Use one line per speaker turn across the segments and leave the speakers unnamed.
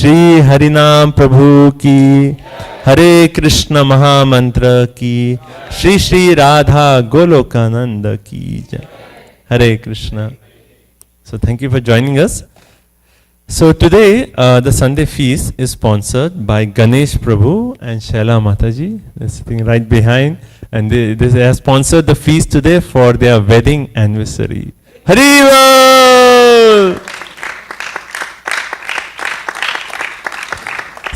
Shri Harinam Prabhu ki, Hare Krishna Mahamantra ki, Shri Shri Radha Golokananda ki jai. Hare Krishna. So thank you for joining us. So today the Sunday feast is sponsored by Ganesh Prabhu and Shaila Mataji. They're sitting right behind, and they have sponsored the feast today for their wedding anniversary. Haribo!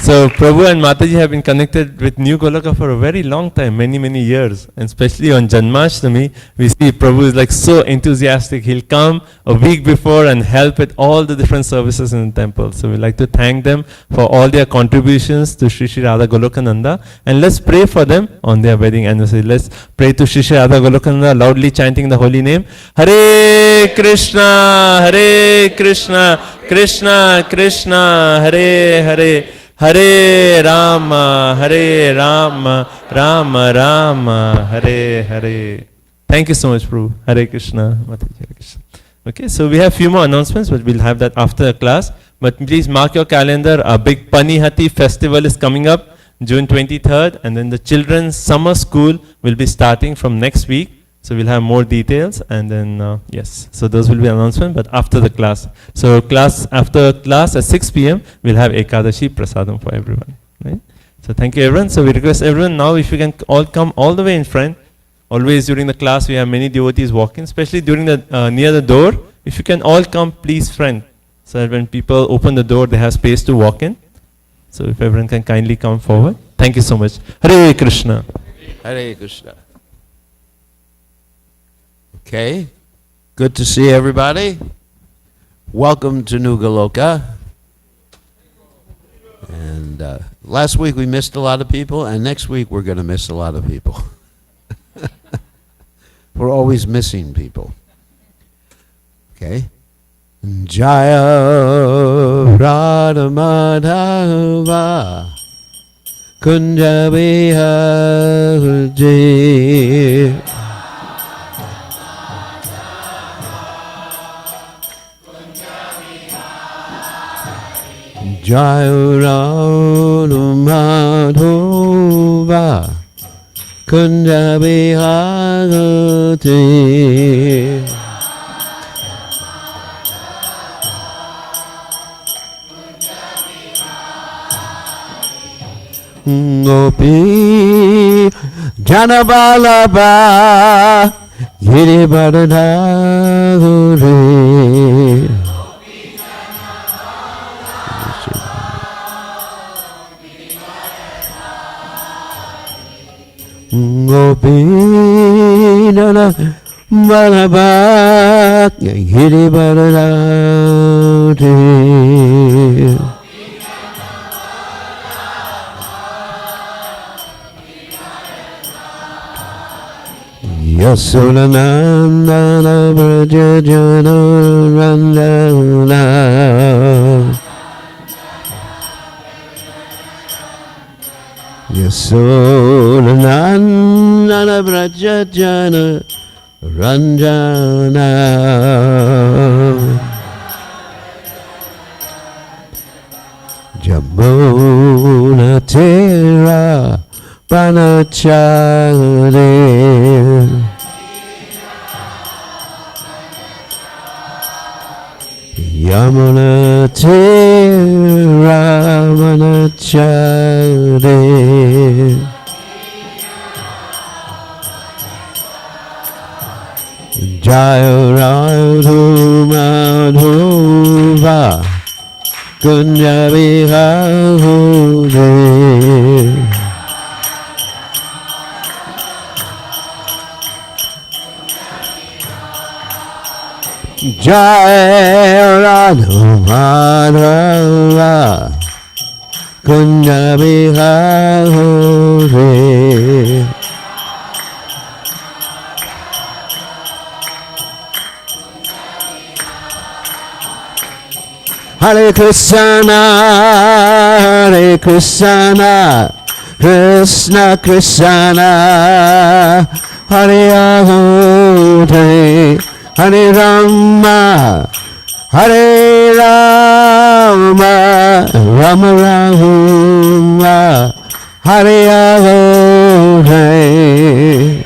So Prabhu and Mataji have been connected with New Goloka for a very long time, many years. And especially on Janmashtami, we see Prabhu is like so enthusiastic. He'll come a week before and help with all the different services in the temple. So we'd like to thank them for all their contributions to Shri Shri Radha Golokananda. And let's pray for them on their wedding anniversary. Let's pray to Shri Shri Radha Golokananda, loudly chanting the holy name. Hare Krishna, Hare Krishna, Krishna Krishna, Hare Hare. Hare Rama, Hare Rama, Rama Rama, Hare Hare. Thank you so much, Prabhu. Hare Krishna, Mataji, Hare Krishna. Okay, so we have few more announcements, but we'll have that after the class. But please mark your calendar. Our big Panihati festival is coming up, June 23rd, and then the children's summer school will be starting from next week. So we'll have more details, and then yes, so those will be announcements, but after the class. So after class at 6 p.m. we'll have Ekadashi Prasadam for everyone. Right? So thank you everyone. So we request everyone now, if you can all come all the way in front. Always during the class we have many devotees walking, especially during the near the door. If you can all come please front, so that when people open the door they have space to walk in. So if everyone can kindly come forward. Thank you so much. Hare Krishna.
Hare Krishna. Okay, good to see everybody. Welcome to New Goloka. And last week we missed a lot of people, and next week we're going to miss a lot of people. We're always missing people. Okay. Jaya Radha Madhava Kunja Bihari Jaya Radha Madhava Kunja Bihari Gopi Janabalabha Giribharadhari Gopi Janabalabha Giribharadhari Yasodanandana Vrajajana Randana Yasodanandana Vrajajana Ranjana Jamuna Tera Panachare Yamuna Tera Panachare Jaya Radha Madhava Kunja Bihari Jaya Radha Madhava Kunja Bihari Hare Krishna, Hare Krishna, Krishna Krishna, Hare Hare, Hare Rama, Hare Rama, Rama Rama, Hare Hare.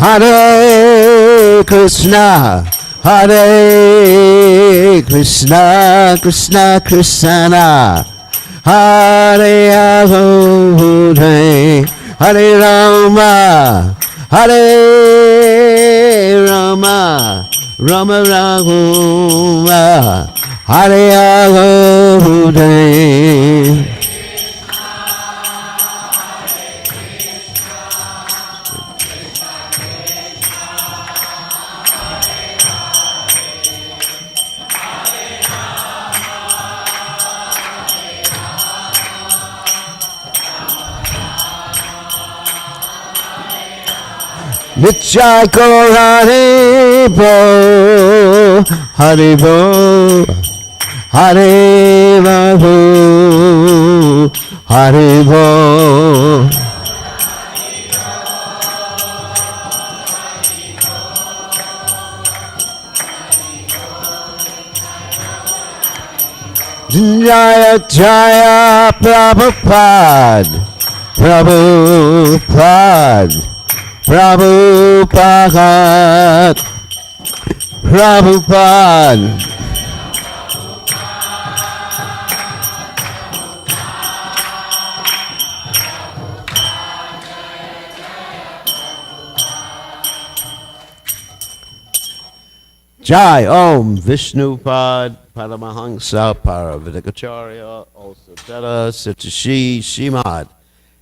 Hare Krishna, Hare Krishna, Krishna Krishna, Hare Hare, Hare Rama, Hare Rama, Rama Rama, Hare Hare. Nichai Kor Hare Bo, Hare Bo, Hare Bo, Hare Bo. Jaya Jaya Prabhupada, Prabhupada, Prabhupada, Prabhupada. Jai Om Vishnupad Paramahansa Paravidakacharya also Tara Satashi Shimad.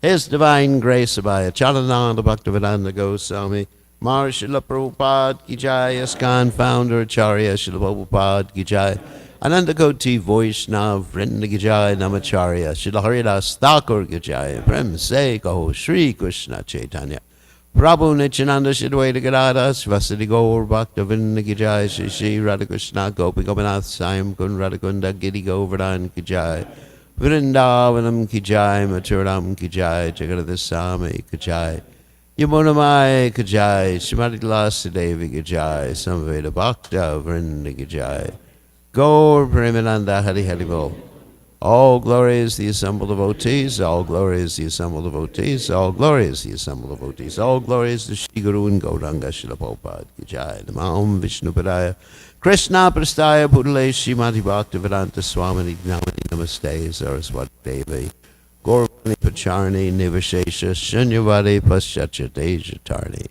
His Divine Grace Abhaya Chalananda Bhaktivedanta Goswami Maharishi Srila Prabhupada Ki Jai, ISKCON Founder Acharya Srila Prabhupada Ki Jai, Ananda Koti Vaishnav Vrinda Ki Jai, Namacharya Srila Haridas Thakur Ki Jai, Prem Se Kaho Shri Krishna Chaitanya Prabhu Nityananda Shidwaita Gadada Svasadi Gaur Bhaktivedanta Ki Jai, Shri Shri Radhakrishna Gopi Gopinath Sayam Kun Radhakunda Giri Govardhan Ki Jai, Vrindavanam Ki Jai, Mathuram Ki Jai, Jagadasami Ki Jai, Yamunamai Ki Jai, Srimati Lasadevi Ki Jai, Samveda Bhakta Vrinda Ki Jai, Gaur Premananda Hari Hari Bol. All glory is the assembled devotees, all glory is the assembled devotees, all glory is the assembled devotees, all glory is the Shri Guru and Gauranga Srila Prabhupada Ki Jai, Namaham Vishnupadaya, Krishna Prastaya Pudale Srimati Bhaktivedanta Swamini Namani Namaste Saraswati Devi Gauravani Pacharni Nivashesha Shunyavadi Paschatya Dejatarni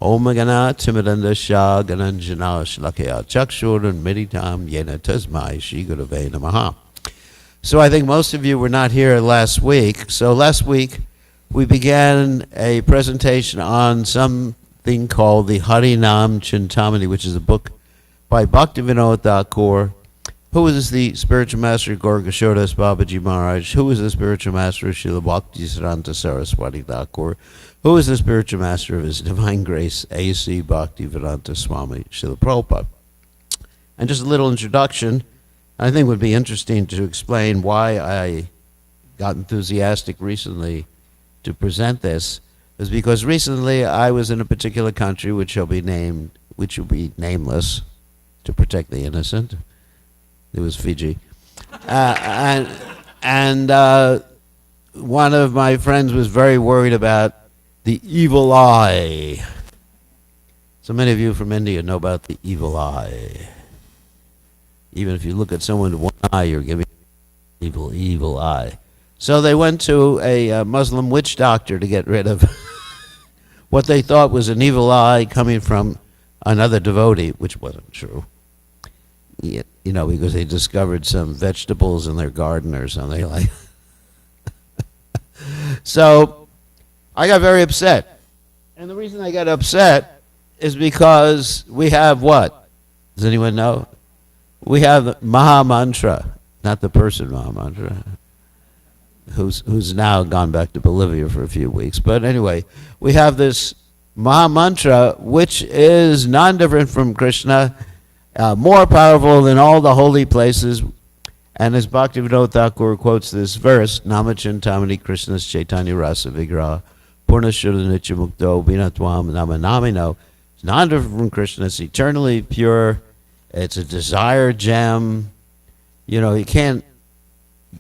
Om Gana Timidanda Shah Gananjana Shlakaya Chakshur and Meditam Yena Tasmai Shri Gurave Namaha. So I think most of you were not here last week. So last week we began a presentation on something called the Harinam Chintamani, which is a book by Bhaktivinoda Thakur, who is the spiritual master of Gaur Kishodas Babaji Maharaj, who is the spiritual master of Srila Bhaktisaranta Saraswati Thakur, who is the spiritual master of His Divine Grace A.C. Bhaktivedanta Swami Srila Prabhupada. And just a little introduction, I think would be interesting to explain why I got enthusiastic recently to present this, is because recently I was in a particular country which will be nameless, to protect the innocent. It was Fiji. And one of my friends was very worried about the evil eye. So many of you from India know about the evil eye. Even if you look at someone with one eye, you're giving evil eye. So they went to a Muslim witch doctor to get rid of what they thought was an evil eye coming from another devotee, which wasn't true. You know, because they discovered some vegetables in their garden or something like So I got very upset. And the reason I got upset is because we have what? Does anyone know? We have the Maha Mantra, not the person Maha Mantra, who's now gone back to Bolivia for a few weeks. But anyway, we have this Mahamantra, which is non-different from Krishna, more powerful than all the holy places. And as Bhaktivinoda Thakur quotes this verse, Namachintamani Krishna's Chaitanya Rasa Vigraha Purnashuddha Nityamukto Vinatwam Namanamino. It's non-different from Krishna. It's eternally pure. It's a desire gem. You know, you can't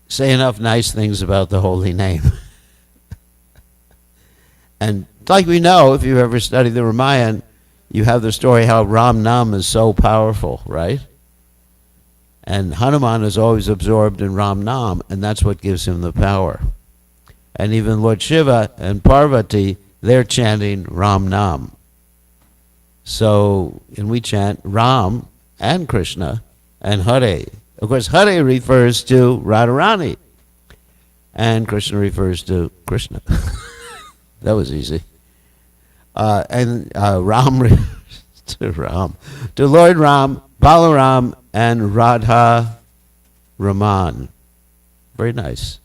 say enough nice things about the holy name. And like we know, if you've ever studied the Ramayana, you have the story how Ram Nam is so powerful, right? And Hanuman is always absorbed in Ram Nam, and that's what gives him the power. And even Lord Shiva and Parvati, they're chanting Ram Nam. So, and we chant Ram and Krishna and Hare. Of course, Hare refers to Radharani, and Krishna refers to Krishna. That was easy. And Ram to Ram, to Lord Ram, Balaram, and Radha Raman. Very nice.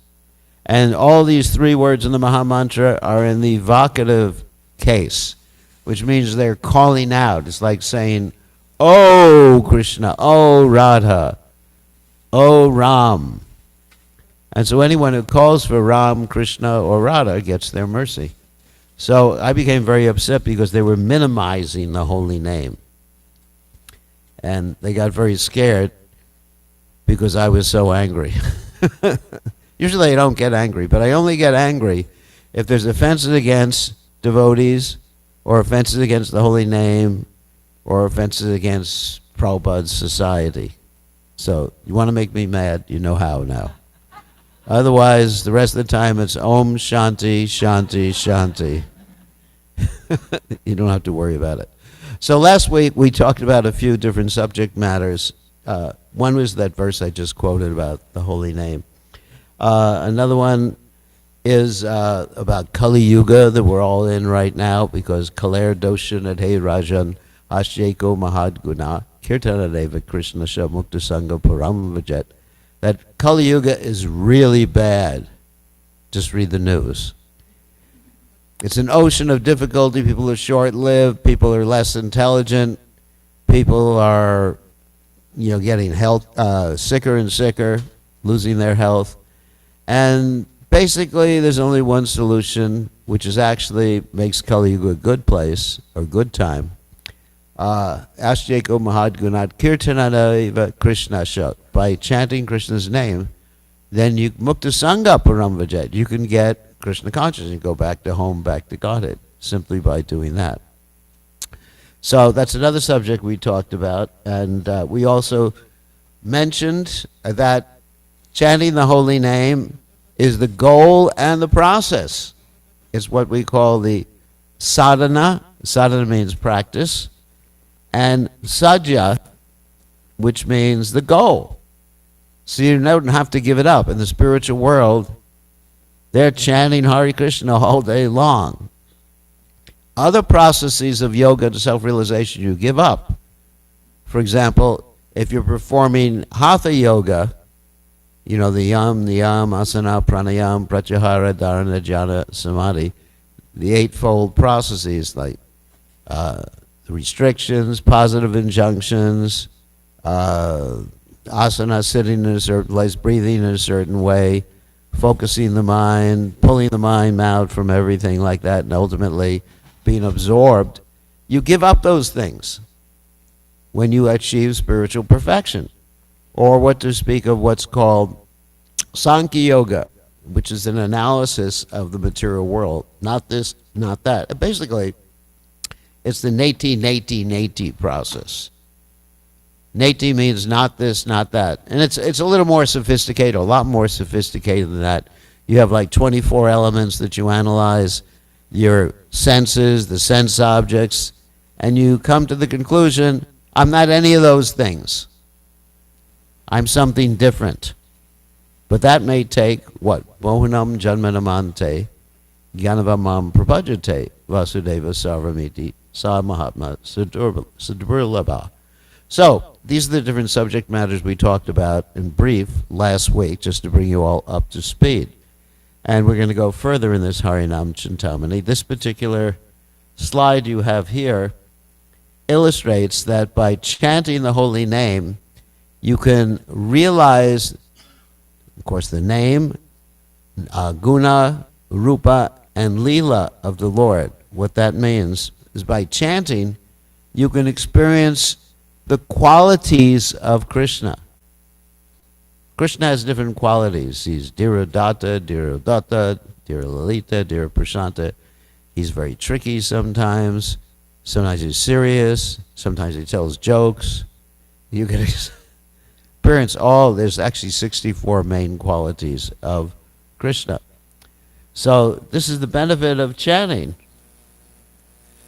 And all these three words in the Mahamantra are in the vocative case, which means they're calling out. It's like saying, "Oh Krishna, oh Radha, oh Ram." And so anyone who calls for Ram, Krishna, or Radha gets their mercy. So I became very upset because they were minimizing the holy name. And they got very scared because I was so angry. Usually I don't get angry, but I only get angry if there's offenses against devotees, or offenses against the holy name, or offenses against Prabhupada's society. So you want to make me mad, you know how now. Otherwise, the rest of the time it's Om Shanti, Shanti, Shanti. You don't have to worry about it. So last week we talked about a few different subject matters. One was that verse I just quoted about the holy name. Another one is about Kali Yuga that we're all in right now, because Kaler Doshan Adhe Rajan Ashyeko Mahad Guna Kirtana Deva Krishna Shamukta Sangha Param Vajet. That Kali Yuga is really bad. Just read the news. It's an ocean of difficulty. People are short-lived. People are less intelligent. People are, getting sicker and sicker, losing their health. And basically, there's only one solution, which is actually makes Kali Yuga a good place, or good time. Ashyeko Mahad Gunat Kirtanadaiva Krishna Shak. By chanting Krishna's name, then you Mukta Sangha Paramvajet. You can get Krishna consciousness and go back to home, back to Godhead, simply by doing that. So that's another subject we talked about. And we also mentioned that chanting the holy name is the goal and the process. It's what we call the sadhana. Sadhana means practice. And sajja, which means the goal. So you don't have to give it up. In the spiritual world, they're chanting Hare Krishna all day long. Other processes of yoga and self-realization you give up. For example, if you're performing Hatha Yoga, the yam, niyam, asana, pranayam, pratyahara, dharana, jhana, samadhi, the eightfold processes like restrictions, positive injunctions, asana, sitting in a certain place, breathing in a certain way, focusing the mind, pulling the mind out from everything like that, and ultimately being absorbed. You give up those things when you achieve spiritual perfection. Or what to speak of what's called Sankhya Yoga, which is an analysis of the material world. Not this, not that. Basically, it's the neti process. Neti means not this, not that. And it's a little more sophisticated, a lot more sophisticated than that. You have like 24 elements that you analyze, your senses, the sense objects, and you come to the conclusion, I'm not any of those things. I'm something different. But that may take, what? Mohanam janmanamante, jnanavamam prabhajate, vasudeva sarvamiti, sa mahatma sadurlabha. So, these are the different subject matters we talked about in brief last week, just to bring you all up to speed. And we're going to go further in this Harinam Chintamani. This particular slide you have here illustrates that by chanting the holy name, you can realize, of course, the name, guna, rupa, and lila of the Lord. What that means is by chanting, you can experience the qualities of Krishna. Krishna has different qualities. He's Dhirodata, Dhirodata, Dhiralalita, Dhiraprashanta. He's very tricky sometimes. Sometimes he's serious. Sometimes he tells jokes. You can experience there's actually 64 main qualities of Krishna. So this is the benefit of chanting,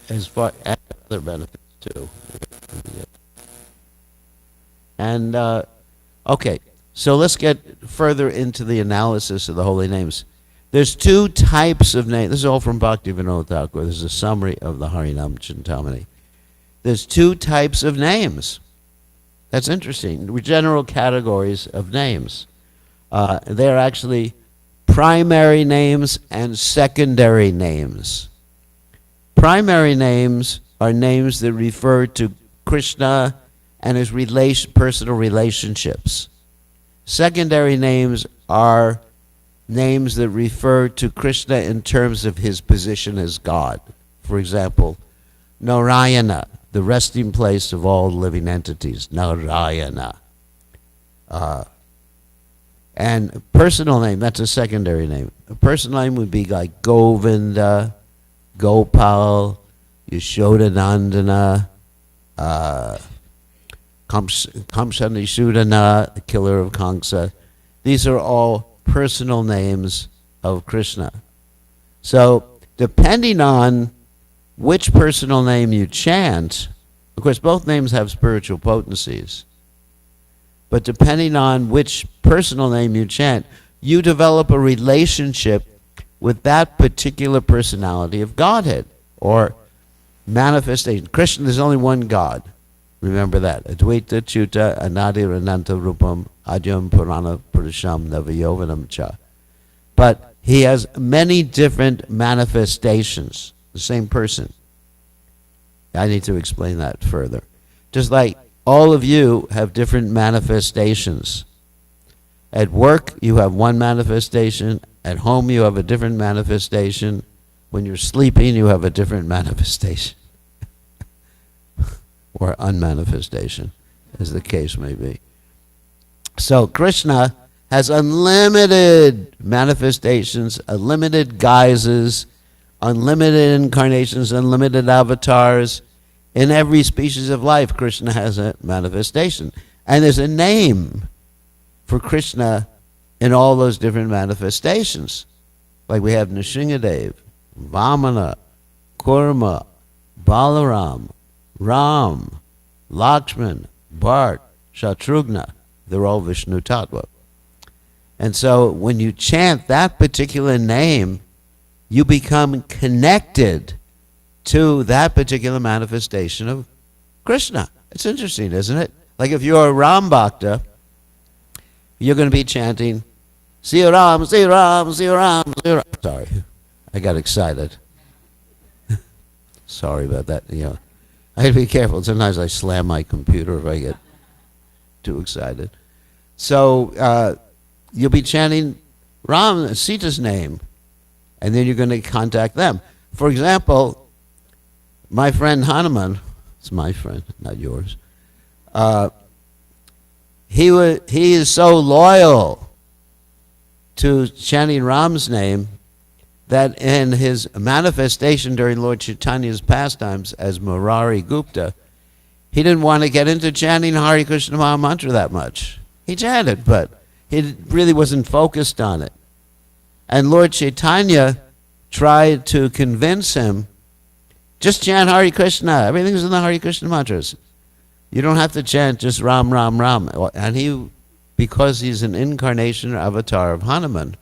as far as other benefits too. And okay, so let's get further into the analysis of the holy names. There's two types of names. This is all from Bhaktivinoda Thakur. This is a summary of the Harinam Chintamani. There's two types of names. That's interesting. General categories of names. They're actually primary names and secondary names. Primary names are names that refer to Krishna and his personal relationships. Secondary names are names that refer to Krishna in terms of his position as God. For example, Narayana, the resting place of all living entities, Narayana. And personal name, that's a secondary name. A personal name would be like Govinda, Gopal, Yashodanandana, Kamsanishudana, the killer of Kamsa. These are all personal names of Krishna. So, depending on which personal name you chant, of course, both names have spiritual potencies, but depending on which personal name you chant, you develop a relationship with that particular personality of Godhead or manifestation. Krishna, there's only one God. Remember that. Advaita Chuta Anadir Ananta Rupam Ajam Purana Purusham Navayovanam Cha. But he has many different manifestations. The same person. I need to explain that further. Just like all of you have different manifestations. At work, you have one manifestation. At home, you have a different manifestation. When you're sleeping, you have a different manifestation. Or unmanifestation, as the case may be. So Krishna has unlimited manifestations, unlimited guises, unlimited incarnations, unlimited avatars. In every species of life, Krishna has a manifestation. And there's a name for Krishna in all those different manifestations. Like we have Nrsingadev, Vamana, Kurma, Balaram, Ram, Lakshman, Bharat, Shatrughna. They're all Vishnu Tattva. And so when you chant that particular name, you become connected to that particular manifestation of Krishna. It's interesting, isn't it? Like if you're a Ram Bhakta, you're going to be chanting, Siya Ram, Siya Ram, Siya Ram, Siya Ram. Sorry, I got excited. Sorry about that. I have to be careful. Sometimes I slam my computer if I get too excited. So you'll be chanting Ram, Sita's name, and then you're going to contact them. For example, my friend Hanuman, it's my friend, not yours, he is so loyal to chanting Ram's name that in his manifestation during Lord Chaitanya's pastimes as Murari Gupta, he didn't want to get into chanting Hare Krishna Maha Mantra that much. He chanted, but he really wasn't focused on it. And Lord Chaitanya tried to convince him, just chant Hare Krishna. Everything's in the Hare Krishna mantras. You don't have to chant just Ram, Ram, Ram. And he, because he's an incarnation or avatar of Hanuman,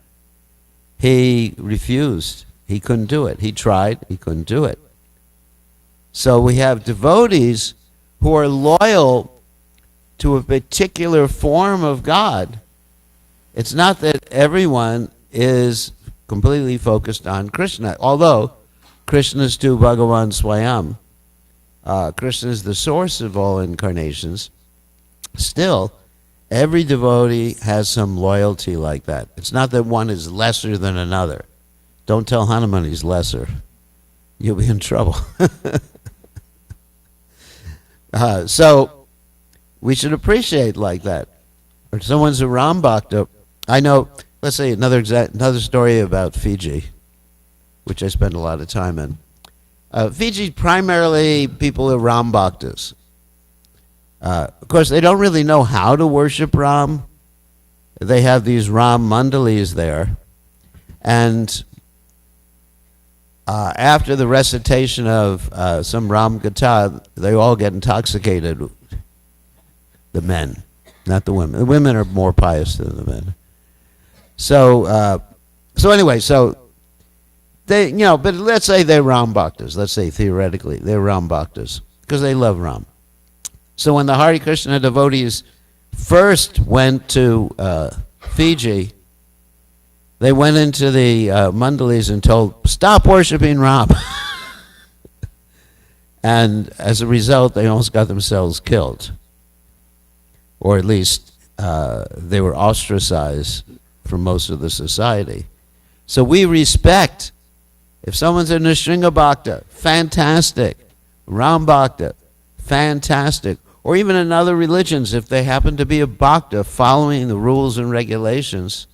he refused. He couldn't do it. He tried. He couldn't do it. So we have devotees who are loyal to a particular form of God. It's not that everyone is completely focused on Krishna, although Krishnastu Bhagavan Swayam. Krishna is the source of all incarnations. Still, every devotee has some loyalty like that. It's not that one is lesser than another. Don't tell Hanuman he's lesser. You'll be in trouble. So we should appreciate like that. Or if someone's a Ram Bhakta. I know, let's say another story about Fiji, which I spend a lot of time in. Fiji, primarily people are Ram Bhaktas. Of course, they don't really know how to worship Ram. They have these Ram mandalis there. And after the recitation of some Ram Gatha, they all get intoxicated. The men, not the women. The women are more pious than the men. So anyway, they, but let's say they're Ram Bhaktas. Let's say theoretically they're Ram Bhaktas because they love Ram. So when the Hare Krishna devotees first went to Fiji, they went into the mandalis and told, stop worshiping Ram. And as a result, they almost got themselves killed. Or at least they were ostracized from most of the society. So we respect, if someone's in a Nrsimha Bhakta, fantastic. Ram Bhakta, fantastic. Or even in other religions, if they happen to be a Bhakta following the rules and regulations,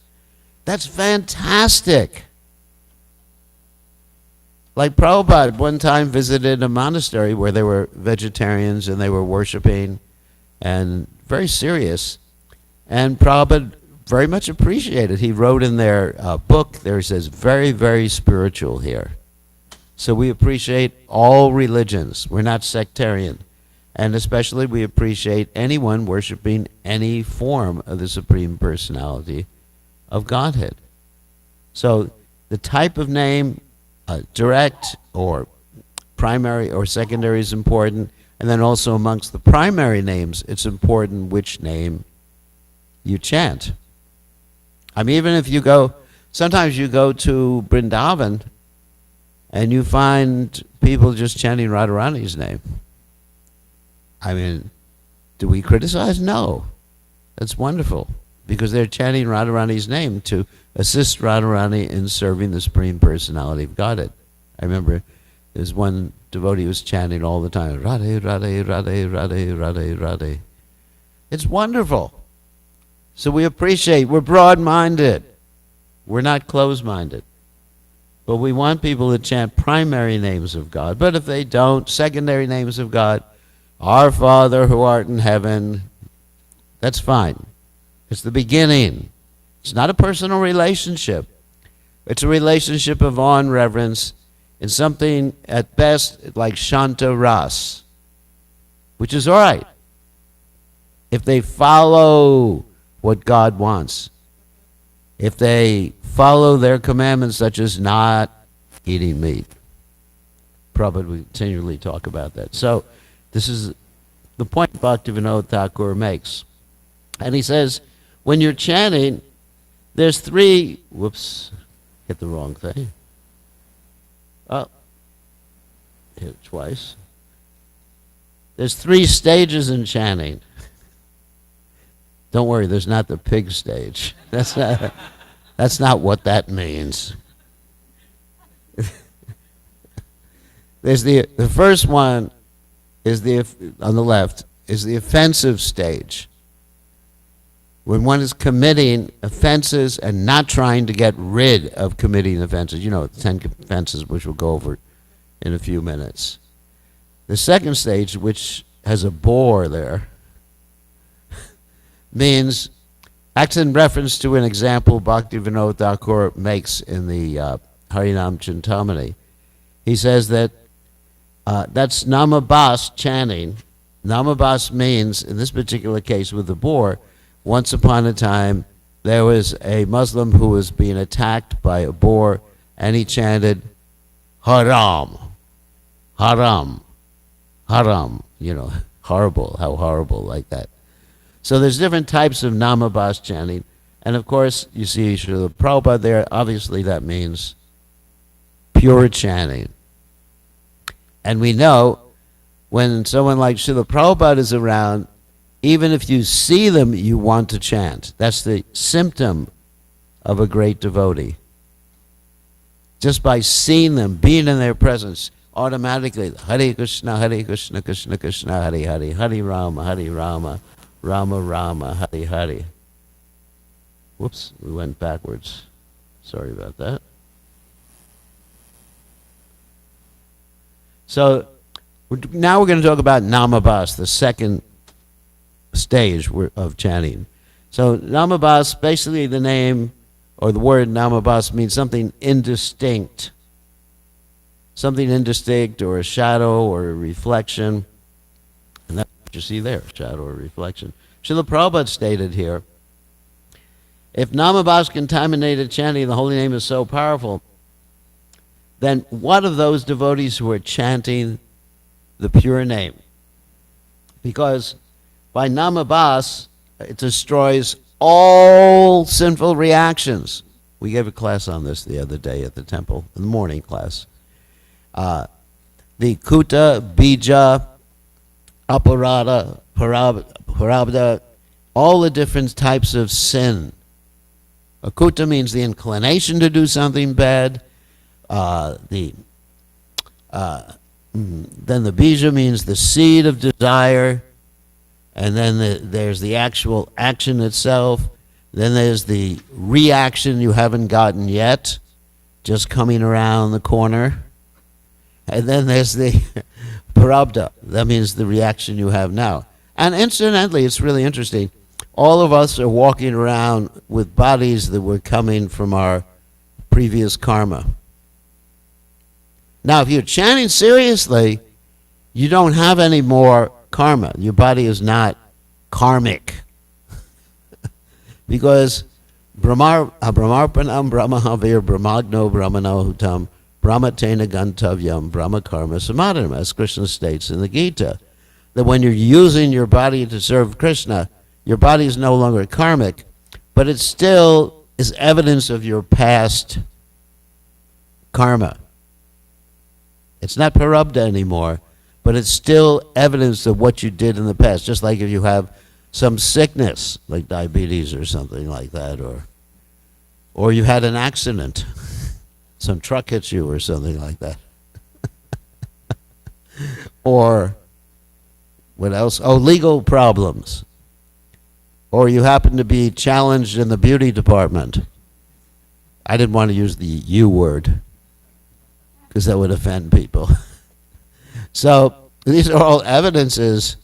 that's fantastic. Like Prabhupada one time visited a monastery where there were vegetarians and they were worshiping and very serious. And Prabhupada very much appreciated. He wrote in their book there, he says, very, very spiritual here. So we appreciate all religions. We're not sectarian. And especially we appreciate anyone worshiping any form of the Supreme Personality of Godhead. So the type of name, direct or primary or secondary, is important. And then also amongst the primary names, it's important which name you chant. I mean, even if you go, sometimes you go to Vrindavan and you find people just chanting Radharani's name. I mean, do we criticize? No. That's wonderful, because they're chanting Radharani's name to assist Radharani in serving the Supreme Personality of Godhead. I remember there's one devotee who was chanting all the time, Radhe, Radhe, Radhe, Radhe, Radhe, Radhe. It's wonderful. So we appreciate, we're broad-minded. We're not closed-minded. But we want people to chant primary names of God. But if they don't, secondary names of God, Our Father who art in heaven, that's fine. It's the beginning. It's not a personal relationship. It's a relationship of awe and reverence in something at best like Shanta Ras, which is all right if they follow what God wants. If they follow their commandments, such as not eating meat. Prabhupada will continually talk about that. So this is the point Bhaktivinoda Thakur makes. And he says, when you're chanting, there's three, whoops, hit the wrong thing. Oh, hit it twice. There's three stages in chanting. Don't worry, there's not the pig stage. That's not what that means. There's the first one is on the left is the offensive stage. When one is committing offenses and not trying to get rid of committing offenses. You know, 10 offenses, which we'll go over in a few minutes. The second stage, which has a bore there, means, acts in reference to an example Bhaktivinoda Thakur makes in the Harinam Chintamani. He says that that's Namabas chanting. Namabas means, in this particular case with the boar, once upon a time there was a Muslim who was being attacked by a boar, and he chanted Haram, Haram, Haram, horrible, how horrible, like that. So there's different types of Namabas chanting. And of course, you see Srila Prabhupada there. Obviously, that means pure chanting. And we know when someone like Srila Prabhupada is around, even if you see them, you want to chant. That's the symptom of a great devotee. Just by seeing them, being in their presence, automatically, Hare Krishna, Krishna Krishna, Hare Hare, Hare Rama, Rama Rama, Hare Hare. Whoops, we went backwards. Sorry about that. So now we're going to talk about Namabas, the second stage of chanting. So Namabas, basically the name or the word Namabas means something indistinct. Something indistinct or a shadow or a reflection. And that's what you see there, shadow or reflection. Srila Prabhupada stated here, if Namabas contaminated chanting, the holy name is so powerful, then what of those devotees who are chanting the pure name? Because by Namabas, it destroys all sinful reactions. We gave a class on this the other day at the temple, in the morning class. The Kuta, Bija, Aparada, Parabda, all the different types of sin. A Kuta means the inclination to do something bad. Then the Bija means the seed of desire. And then there's the actual action itself. Then there's the reaction you haven't gotten yet, just coming around the corner. And then there's the Parabda. That means the reaction you have now. And incidentally, it's really interesting. All of us are walking around with bodies that were coming from our previous karma. Now, if you're chanting seriously, you don't have any more karma. Your body is not karmic. Because Brahmarpanam Brahmahavir Brahmagno Brahmanohutam Brahmatena Gantavyam Brahma Karma Samadhanam, as Krishna states in the Gita. That when you're using your body to serve Krishna, your body is no longer karmic, but it still is evidence of your past karma. It's not parabdha anymore, but it's still evidence of what you did in the past. Just like if you have some sickness, like diabetes or something like that, or you had an accident, some truck hits you or something like that. Or what else? Oh, legal problems. Or you happen to be challenged in the beauty department. I didn't want to use the U word, because that would offend people. So these are all evidences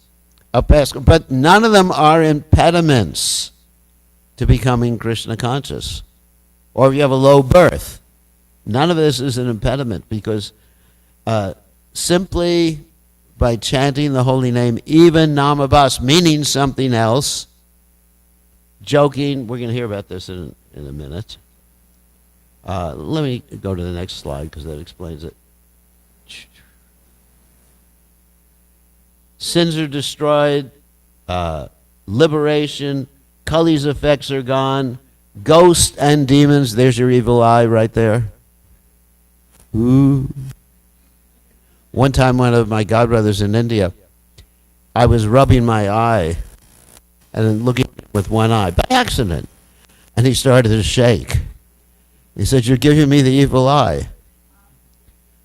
of past, but none of them are impediments to becoming Krishna conscious. Or if you have a low birth, none of this is an impediment, because simply by chanting the holy name, even Namabas, meaning something else, joking, we're going to hear about this in a minute. Let me go to the next slide because that explains it. Sins are destroyed, liberation, Kali's effects are gone, ghosts and demons, there's your evil eye right there. Ooh. One time, one of my godbrothers in India, I was rubbing my eye and then looking with one eye by accident, and he started to shake. He said, "You're giving me the evil eye."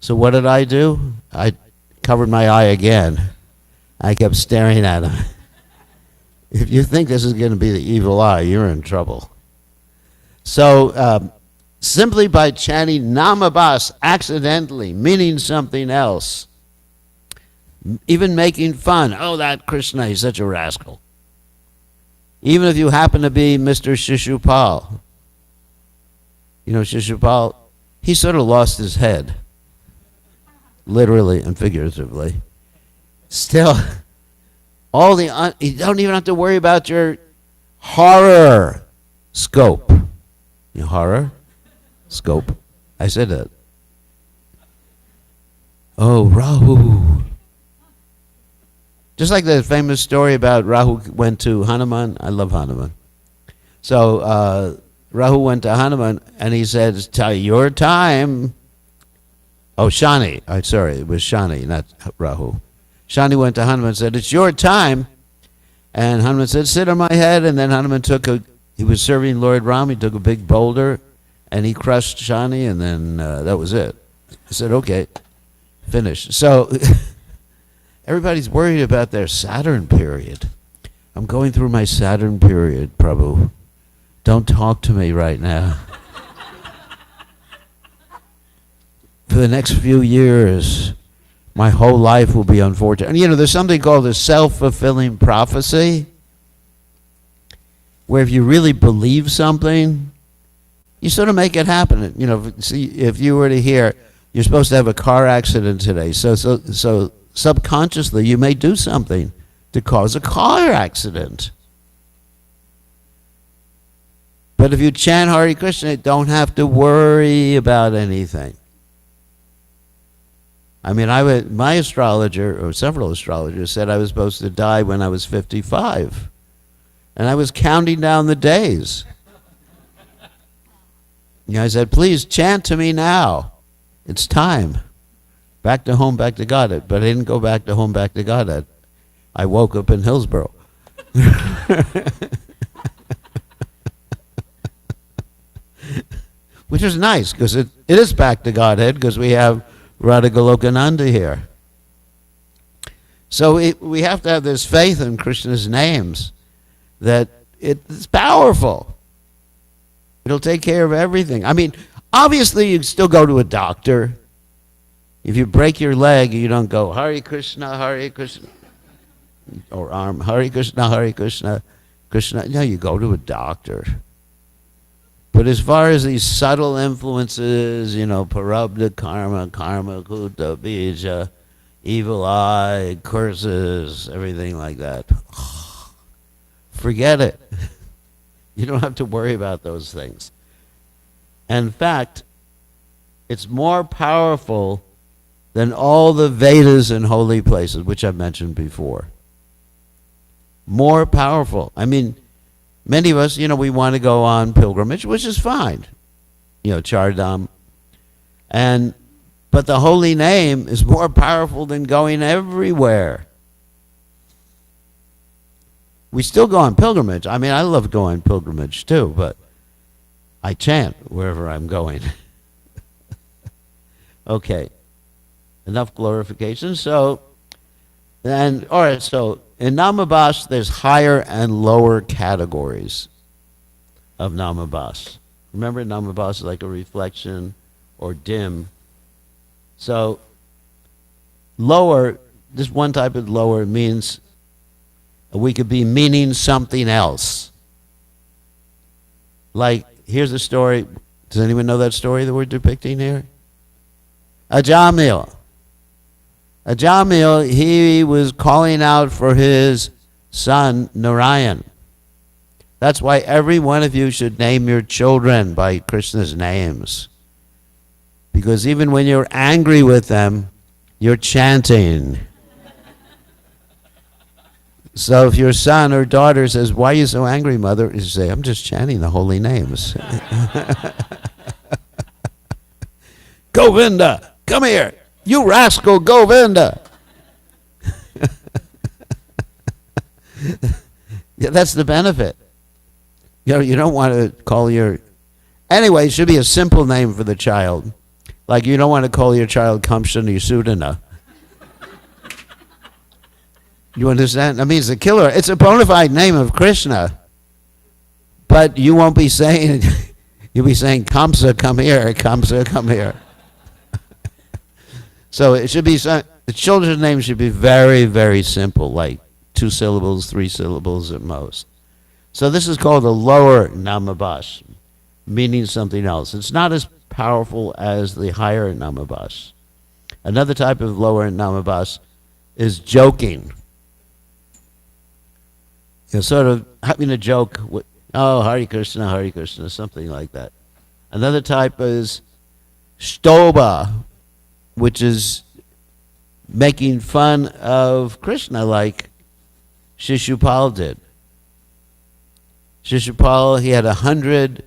So what did I do? I covered my eye again. I kept staring at him. If you think this is going to be the evil eye, you're in trouble. So simply by chanting Namabas accidentally, meaning something else, even making fun, oh, that Krishna, he's such a rascal. Even if you happen to be Mr. Shishupal. You know, Shishupal, he sort of lost his head, literally and figuratively. Still, you don't even have to worry about your horror scope. Your horror scope. I said that. Oh, Rahu. Just like the famous story about Rahu went to Hanuman. I love Hanuman. So Rahu went to Hanuman and he said, "It's your time." Oh, Shani. Sorry, it was Shani, not Rahu. Shani went to Hanuman and said, "It's your time." And Hanuman said, "Sit on my head." And then Hanuman he was serving Lord Ram, he took a big boulder and he crushed Shani, and then that was it. He said, "Okay, finished." So everybody's worried about their Saturn period. I'm going through my Saturn period, Prabhu. Don't talk to me right now. For the next few years, my whole life will be unfortunate. And there's something called a self-fulfilling prophecy, where if you really believe something, you sort of make it happen. If you were to hear, you're supposed to have a car accident today, so subconsciously you may do something to cause a car accident. But if you chant Hare Krishna, you don't have to worry about anything. I mean, my astrologer, or several astrologers, said I was supposed to die when I was 55. And I was counting down the days. I said, "Please chant to me now. It's time. Back to home, back to Godhead." But I didn't go back to home, back to Godhead. I woke up in Hillsborough. Which is nice, because it is back to Godhead, because we have Radha Golokananda here. So we have to have this faith in Krishna's names, that it's powerful. It'll take care of everything. I mean, obviously you still go to a doctor. If you break your leg, you don't go, "Hare Krishna, Hare Krishna," or arm, "Hare Krishna, Hare Krishna, Krishna." No, you go to a doctor. But as far as these subtle influences, parabdha karma, karma kuta, bija, evil eye, curses, everything like that, forget it. You don't have to worry about those things. In fact, it's more powerful than all the Vedas and holy places, which I've mentioned before. More powerful. I mean, many of us, we want to go on pilgrimage, which is fine. Chardham. But the holy name is more powerful than going everywhere. We still go on pilgrimage. I mean, I love going on pilgrimage too, but I chant wherever I'm going. Okay. Enough glorification. So in Namabas, there's higher and lower categories of Namabas. Remember, Namabas is like a reflection or dim. So lower, this one type of lower means we could be meaning something else. Like, here's a story. Does anyone know that story that we're depicting here? Ajamil, he was calling out for his son, Narayan. That's why every one of you should name your children by Krishna's names. Because even when you're angry with them, you're chanting. So if your son or daughter says, "Why are you so angry, mother?" you say, "I'm just chanting the holy names." Govinda, come here. You rascal, Govinda. Yeah, that's the benefit. You don't want to call your... Anyway, it should be a simple name for the child. Like, you don't want to call your child Kamshani Sudana. You understand? That means the killer. It's a bona fide name of Krishna. But you won't be saying... You'll be saying, "Kamsa, come here. Kamsa, come here." So it should be... The children's name should be very, very simple, like 2 syllables, 3 syllables at most. So this is called a lower Namabas, meaning something else. It's not as powerful as the higher Namabas. Another type of lower Namabas is joking. You're sort of having a joke with, "Oh, Hare Krishna," something like that. Another type is Stoba, which is making fun of Krishna, like Shishupal did. Shishupal, he had 100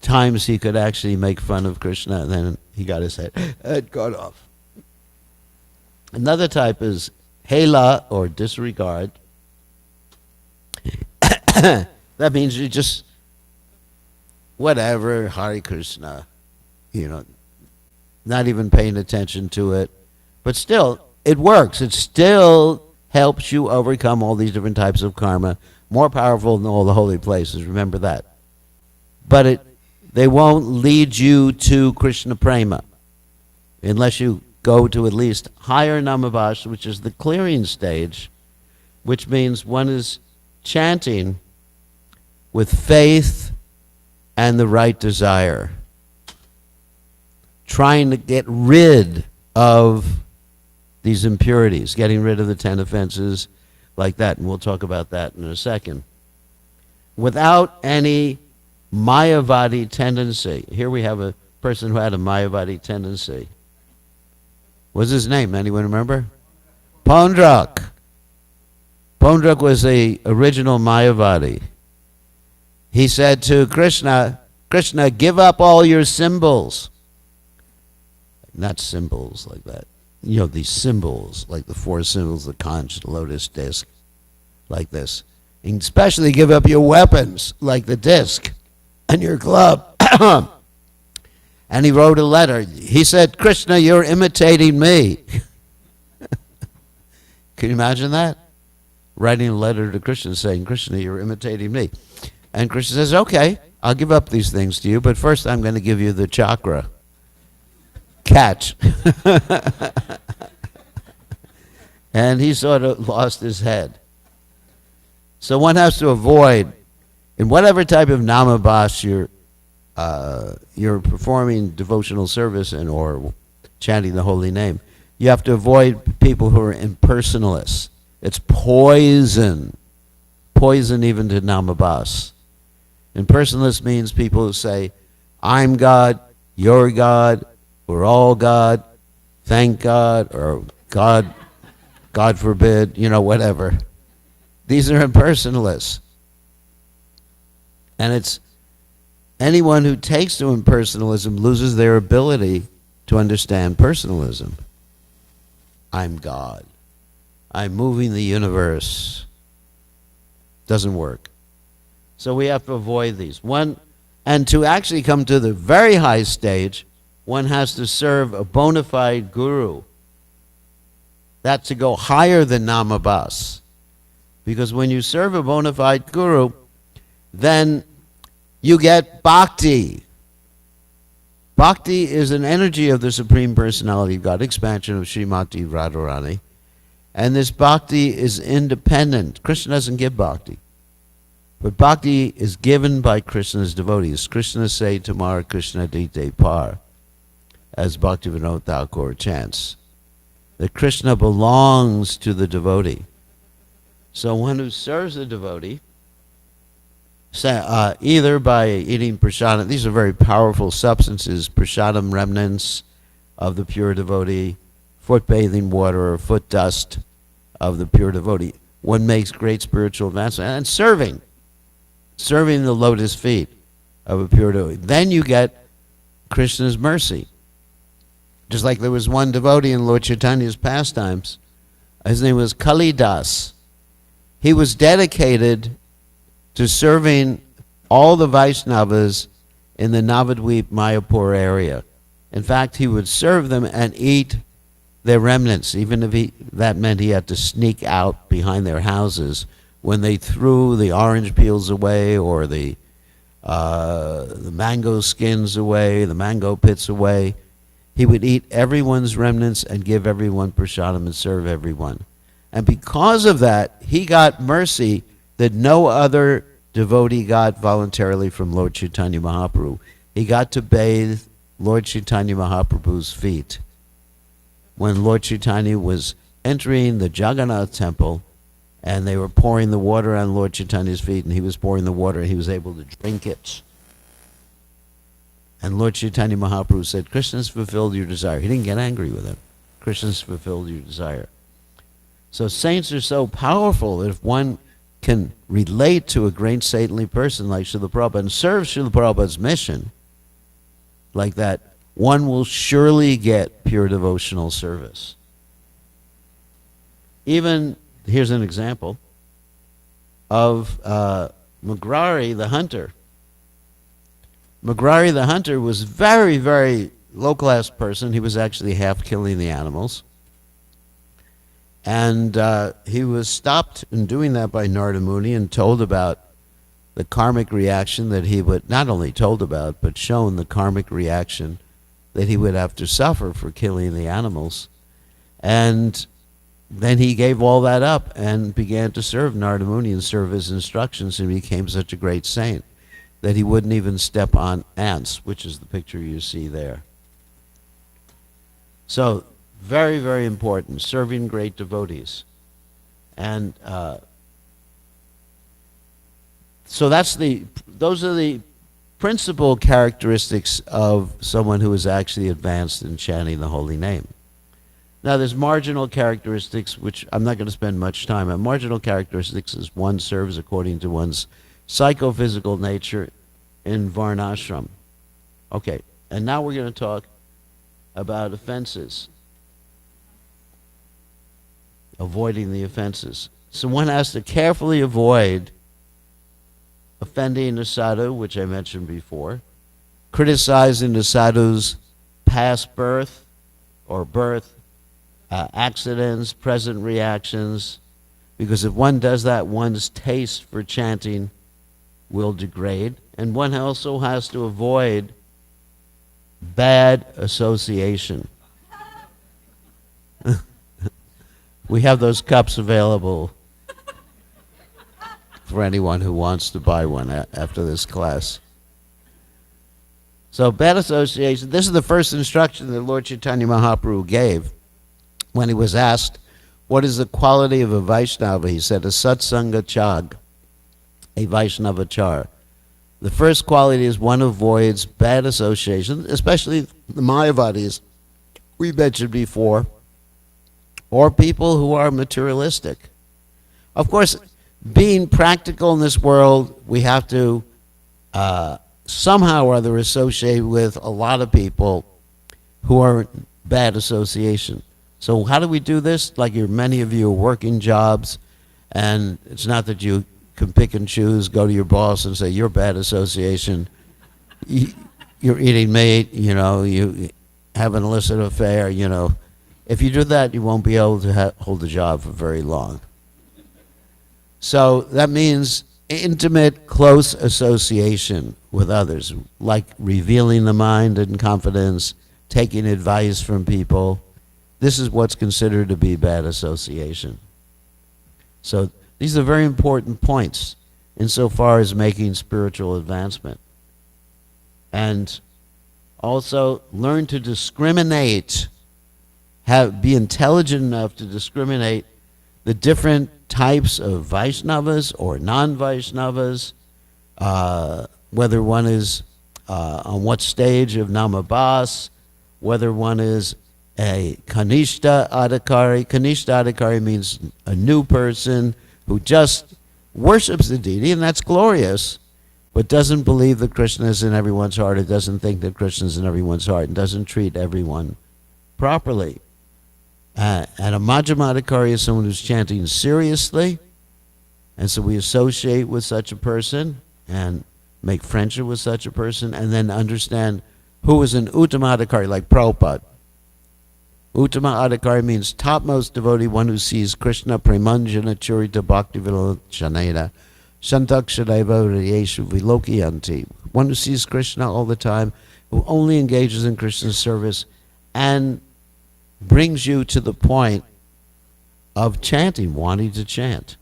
times he could actually make fun of Krishna, and then he got his head cut off. Another type is hela, or disregard. That means you just, whatever, Hare Krishna, not even paying attention to it. But still, it works. It still helps you overcome all these different types of karma. More powerful than all the holy places, remember that. But they won't lead you to Krishna Prema unless you go to at least higher Namabhash, which is the clearing stage, which means one is chanting with faith and the right desire, trying to get rid of these impurities, getting rid of the 10 offenses like that, and we'll talk about that in a second. Without any Mayavadi tendency. Here we have a person who had a Mayavadi tendency. What's his name? Anyone remember? Pondrak. Pondrak was the original Mayavadi. He said to Krishna, Krishna, give up all your symbols. Not symbols like that. These symbols, like the 4 symbols, the conch, the lotus disc, like this. And especially give up your weapons, like the disc and your club. And he wrote a letter. He said, Krishna, you're imitating me. Can you imagine that? Writing a letter to Krishna saying, Krishna, you're imitating me. And Krishna says, okay, I'll give up these things to you, but first I'm going to give you the chakra. Catch. And he sort of lost his head. So one has to avoid, in whatever type of namabhas you're performing devotional service in or chanting the holy name, you have to avoid people who are impersonalists. It's poison. Poison even to namabhas. Impersonalist means people who say, I'm God, you're God, we're all God, thank God, or God forbid, whatever. These are impersonalists. And it's anyone who takes to impersonalism loses their ability to understand personalism. I'm God. I'm moving the universe. Doesn't work. So we have to avoid these. And to actually come to the very high stage, one has to serve a bona fide guru. That's to go higher than namabhas. Because when you serve a bona fide guru, then you get bhakti. Bhakti is an energy of the Supreme Personality of God, expansion of Srimati Radharani. And this bhakti is independent. Krishna doesn't give bhakti. But bhakti is given by Krishna's devotees. Krishna say, Tamar Krishna Dite Par, as Bhaktivinoda Thakur chants, that Krishna belongs to the devotee. So one who serves the devotee, either by eating prasadam, these are very powerful substances, prasadam remnants of the pure devotee, foot bathing water or foot dust of the pure devotee. One makes great spiritual advancement. And serving the lotus feet of a pure devotee. Then you get Krishna's mercy. Just like there was one devotee in Lord Chaitanya's pastimes. His name was Kalidas. He was dedicated to serving all the Vaishnavas in the Navadvip Mayapur area. In fact, he would serve them and eat their remnants, even if that meant he had to sneak out behind their houses when they threw the orange peels away or the mango skins away, the mango pits away. He would eat everyone's remnants and give everyone prasadam and serve everyone. And because of that, he got mercy that no other devotee got voluntarily from Lord Chaitanya Mahaprabhu. He got to bathe Lord Chaitanya Mahaprabhu's feet. When Lord Chaitanya was entering the Jagannath temple, and they were pouring the water on Lord Chaitanya's feet, and he was pouring the water, and he was able to drink it. And Lord Chaitanya Mahaprabhu said, Krishna's fulfilled your desire. He didn't get angry with him. Krishna's fulfilled your desire. So saints are so powerful that if one can relate to a great saintly person like Srila Prabhupada and serve Srila Prabhupada's mission like that, one will surely get pure devotional service. Even, here's an example of Mugrari the hunter. Mugrari the hunter was very, very low-class person. He was actually half killing the animals. And he was stopped in doing that by Narada Muni and told about the karmic reaction that he would, not only told about, but shown the karmic reaction that he would have to suffer for killing the animals. And then he gave all that up and began to serve Narada Muni and serve his instructions, and became such a great saint that he wouldn't even step on ants, which is the picture you see there. So, very, very important, serving great devotees. And so those are the principal characteristics of someone who is actually advanced in chanting the holy name. Now there's marginal characteristics, which I'm not going to spend much time on. Marginal characteristics is one serves according to one's psychophysical nature in Varnashram. Okay, and now we're going to talk about offenses. Avoiding the offenses. So one has to carefully avoid offending a sadhu, which I mentioned before, criticizing the sadhu's past birth or birth, accidents, present reactions, because if one does that, one's taste for chanting will degrade. And one also has to avoid bad association. We have those cups available for anyone who wants to buy one after this class. So bad association, this is the first instruction that Lord Chaitanya Mahaprabhu gave when he was asked, what is the quality of a Vaishnava? He said, a satsanga chag, a Vaishnava char. The first quality is one avoids bad association, especially the Mayavadis we mentioned before, or people who are materialistic. Of course, being practical in this world, we have to somehow or other associate with a lot of people who are bad association. So how do we do this? Like many of you are working jobs, and it's not that you can pick and choose, go to your boss and say, you're bad association, you're eating meat, you have an illicit affair, If you do that, you won't be able to hold a job for very long. So that means intimate, close association with others, like revealing the mind and confidence, taking advice from people. This is what's considered to be bad association. So these are very important points insofar as making spiritual advancement. And also learn to discriminate, be intelligent enough to discriminate the different types of Vaishnavas or non-Vaishnavas, whether one is on what stage of Namabas, whether one is a Kanishta Adhikari. Kanishta Adhikari means a new person who just worships the deity, and that's glorious, but doesn't believe that Krishna is in everyone's heart, it doesn't think that Krishna is in everyone's heart, and doesn't treat everyone properly. And a Majjhima Adhikari is someone who's chanting seriously, and so we associate with such a person and make friendship with such a person, and then understand who is an Uttama Adhikari, like Prabhupada. Uttama Adhikari means topmost devotee, one who sees Krishna premanjana churita bhakti vilochanena santakshadeva riyeshu vilokiyanti. One who sees Krishna all the time, who only engages in Krishna's service and brings you to the point of chanting, wanting to chant.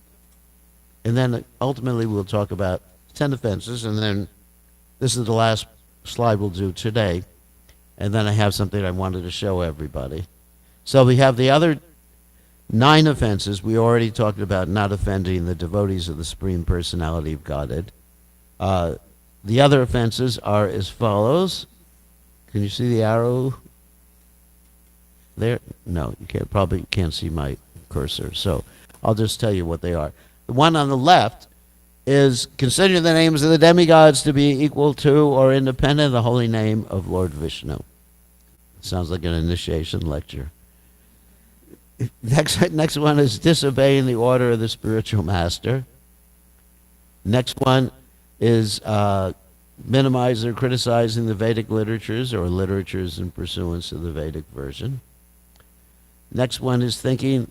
And then ultimately we'll talk about 10 offenses, and then this is the last slide we'll do today. And then I have something I wanted to show everybody. So we have the other 9 offenses. We already talked about not offending the devotees of the Supreme Personality of Godhead. The other offenses are as follows. Can you see the arrow there? No, you can't. Probably can't see my cursor. So I'll just tell you what they are. The one on the left is consider the names of the demigods to be equal to or independent of the holy name of Lord Vishnu. Sounds like an initiation lecture. Next one is disobeying the order of the spiritual master. Next one is minimizing or criticizing the Vedic literatures or literatures in pursuance of the Vedic version. Next one is thinking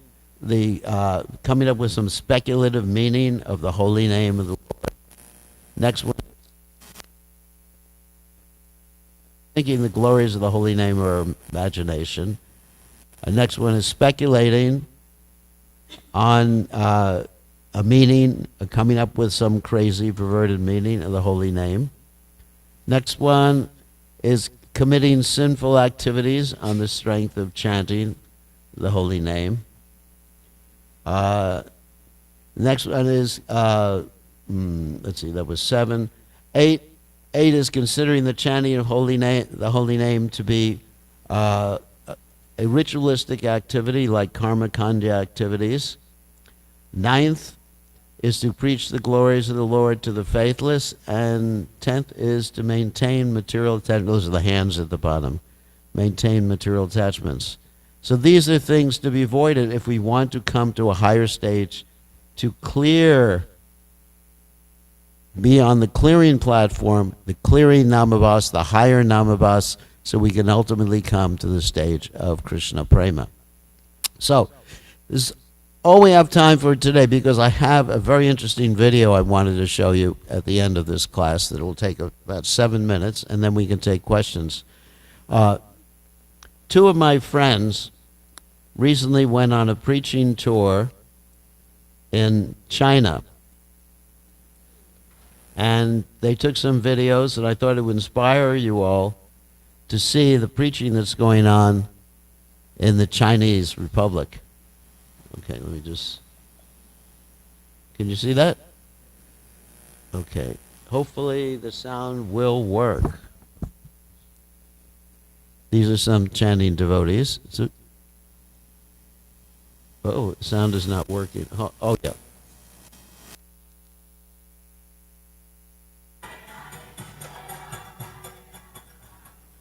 coming up with some speculative meaning of the holy name of the Lord. Next one, thinking the glories of the holy name or imagination. Next one is speculating on a meaning, coming up with some crazy, perverted meaning of the holy name. Next one is committing sinful activities on the strength of chanting the holy name. Next one is, let's see, that was 7. 8 is considering the chanting of the holy name to be a ritualistic activity like karma kanda activities. 9th is to preach the glories of the Lord to the faithless. And 10th is to maintain material attachments. Those are the hands at the bottom. Maintain material attachments. So these are things to be avoided if we want to come to a higher stage, to be on the clearing platform, the clearing namabhas, the higher namabhas, so we can ultimately come to the stage of Krishna Prema. So this is all we have time for today, because I have a very interesting video I wanted to show you at the end of this class that will take about 7 minutes, and then we can take questions. 2 of my friends recently went on a preaching tour in China. And they took some videos, and I thought it would inspire you all to see the preaching that's going on in the Chinese Republic. Okay, let me just... Can you see that? Okay. Hopefully the sound will work. These are some chanting devotees. Oh, sound is not working. Oh, yeah.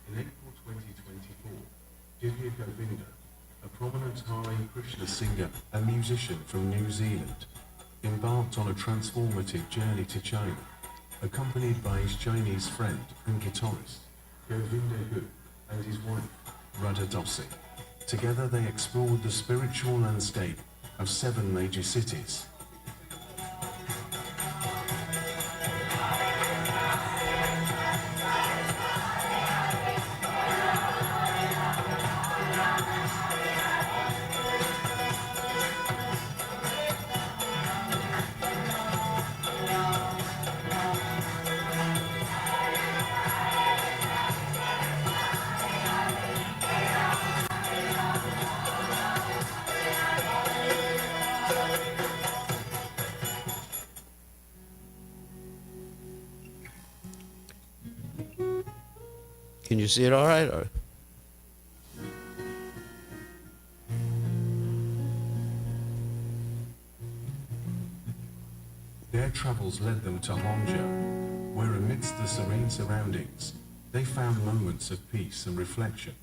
In April 2024, Divya Govinda, a prominent Hare Krishna singer and musician from New Zealand, embarked on a transformative journey to China, accompanied by his Chinese friend and guitarist, Govinda Hu, and his wife, Radha Dosi. Together they explored the spiritual landscape of 7 major cities.
Can you see it all right? Or?
Their travels led them to Hangzhou, where amidst the serene surroundings, they found moments of peace and reflection.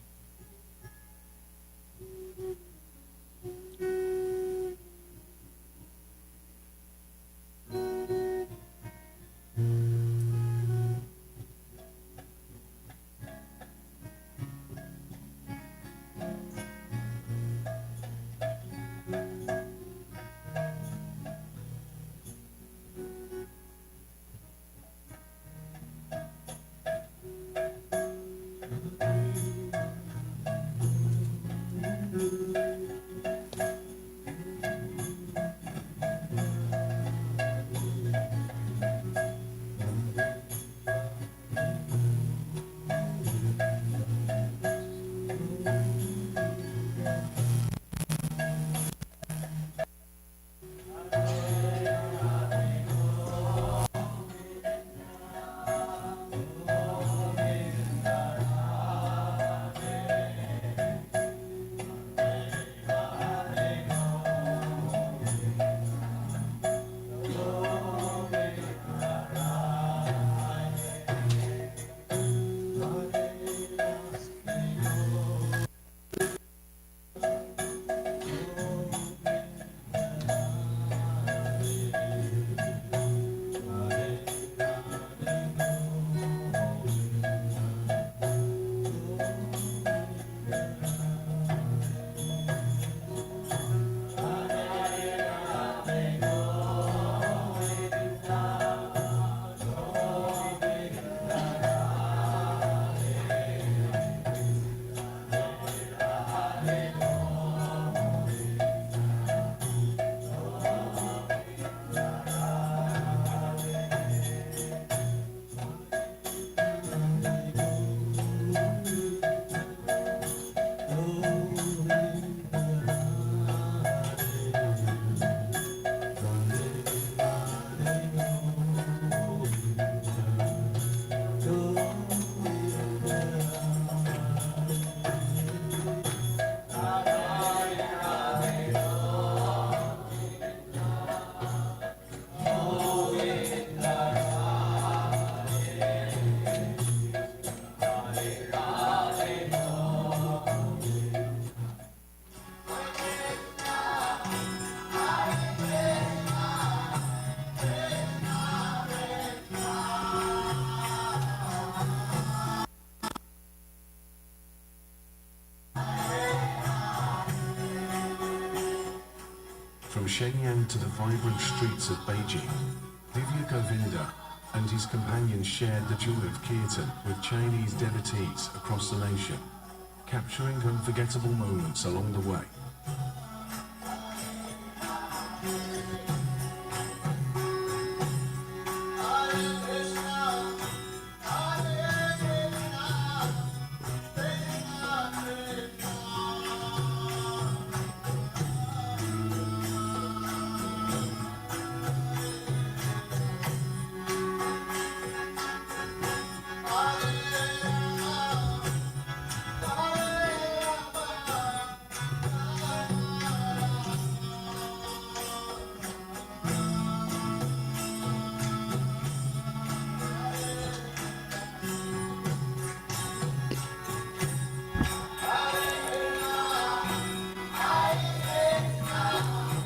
Shenyang to the vibrant streets of Beijing, Divya Govinda and his companions shared the joy of Kirtan with Chinese devotees across the nation, capturing unforgettable moments along the way.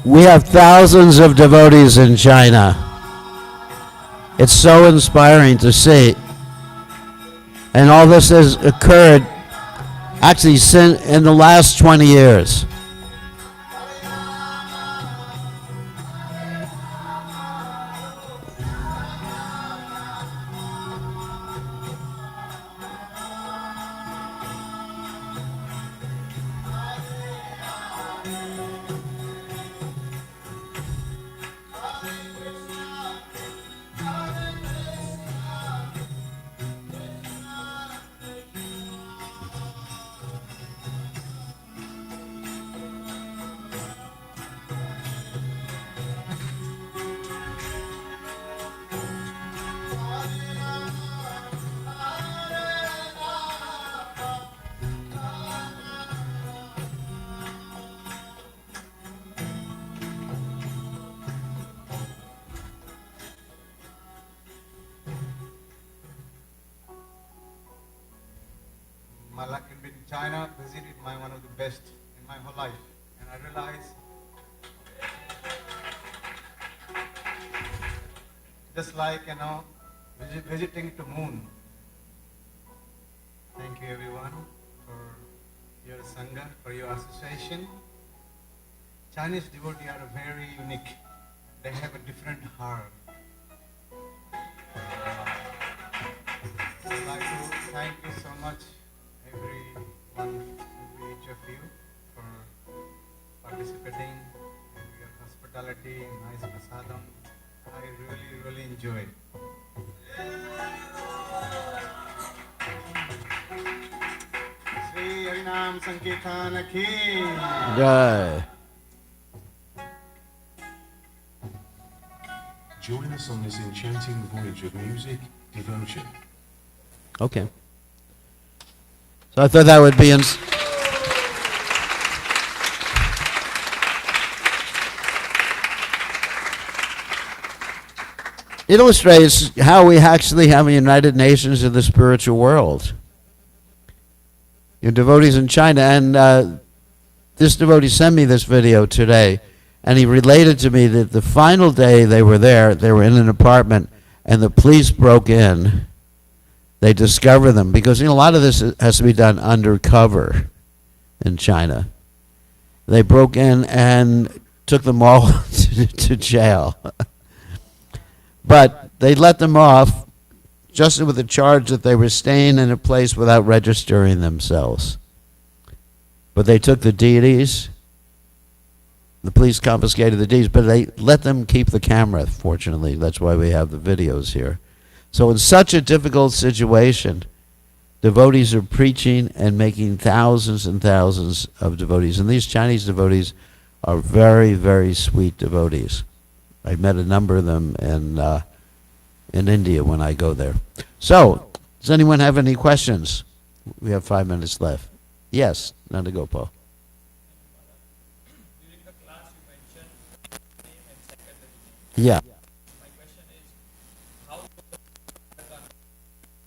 We have thousands of devotees in China. It's so inspiring to see. And all this has occurred actually in the last 20 years.
My luck in being in China, visited one of the best in my whole life. And I realized, just like, visiting to moon. Thank you everyone for your Sangha, for your association. Chinese devotees are very unique. They have a different heart. I'd like to thank you so much, each of you, for participating in your hospitality, nice prasadam. I really enjoyed. Sri Harinam Sankirtan ki
Jai.
Join us on this enchanting voyage of music, devotion.
Okay. So I thought that would be it illustrates how we actually have a United Nations in the spiritual world. Your devotees in China, and this devotee sent me this video today, and he related to me that the final day they were there, they were in an apartment, and the police broke in. They discover them because a lot of this has to be done undercover in China. They broke in and took them all to jail. But they let them off just with the charge that they were staying in a place without registering themselves. But they took the deities. The police confiscated the deities, but they let them keep the camera, fortunately. That's why we have the videos here. So in such a difficult situation, devotees are preaching and making thousands and thousands of devotees. And these Chinese devotees are very, very sweet devotees. I met a number of them in India when I go there. So, does anyone have any questions? We have 5 minutes left. Yes, Nanda Gopal.
During the class you mentioned name and secondary name.
Yeah.
My question is, how does the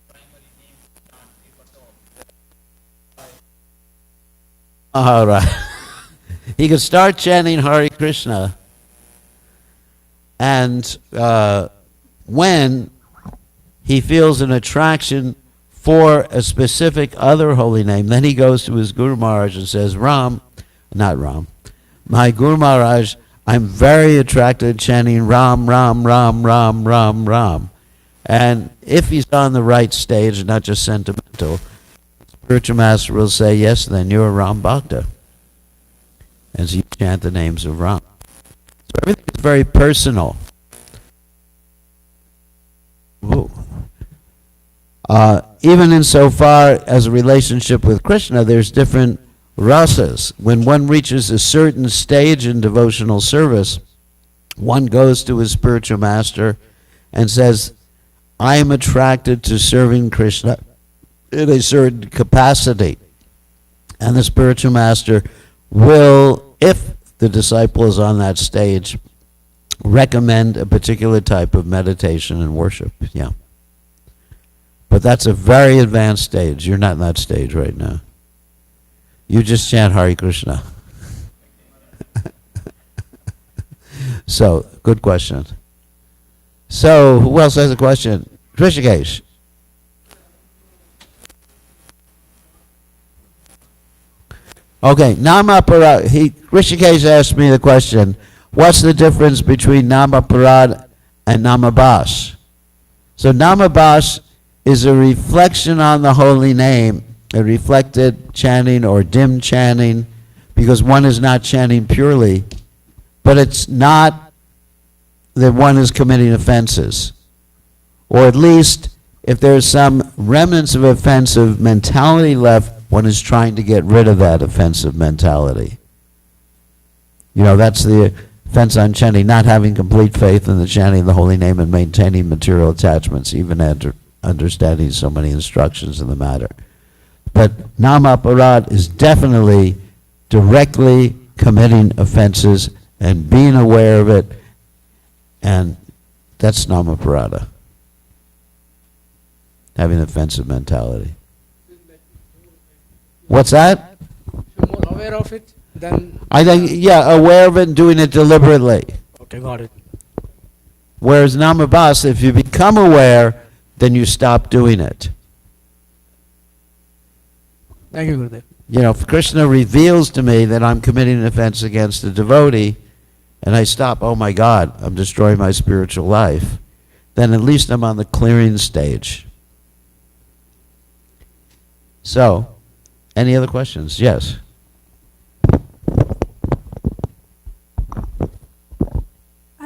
primary name start, if at all?
All right. He could start chanting Hare Krishna, and when he feels an attraction for a specific other holy name, then he goes to his Guru Maharaj and says, my Guru Maharaj, I'm very attracted chanting Ram, Ram, Ram, Ram, Ram, Ram. And if he's on the right stage and not just sentimental, spiritual master will say, yes, then you're a Ram Bhakta, as you chant the names of Ram. So everything is very personal. Whoa. Even insofar as a relationship with Krishna, there's different rasas. When one reaches a certain stage in devotional service, one goes to his spiritual master and says, I am attracted to serving Krishna in a certain capacity. And the spiritual master will, if the disciple is on that stage, recommend a particular type of meditation and worship. Yeah. But that's a very advanced stage. You're not in that stage right now. You just chant Hare Krishna. So, good question. So, who else has a question? Krishikesh. Okay, Namaparad. Krishikesh asked me the question, what's the difference between Namaparad and Namabhas? So Namabhas is a reflection on the holy name, a reflected chanting or dim chanting, because one is not chanting purely, but it's not that one is committing offenses. Or at least, if there's some remnants of offensive mentality left, one is trying to get rid of that offensive mentality. You know, that's the offense on chanting, not having complete faith in the chanting of the holy name and maintaining material attachments, even after understanding so many instructions in the matter. But Namaparad is definitely directly committing offenses and being aware of it, and that's Namaparada, having offensive mentality. What's that?
You're more aware of it than...
I think, yeah, aware of it and doing it deliberately.
Okay, got it.
Whereas Namabhas, if you become aware, then you stop doing it.
Thank you, Gurudev.
You know, if Krishna reveals to me that I'm committing an offense against a devotee, and I stop, oh my God, I'm destroying my spiritual life, then at least I'm on the clearing stage. So, any other questions? Yes.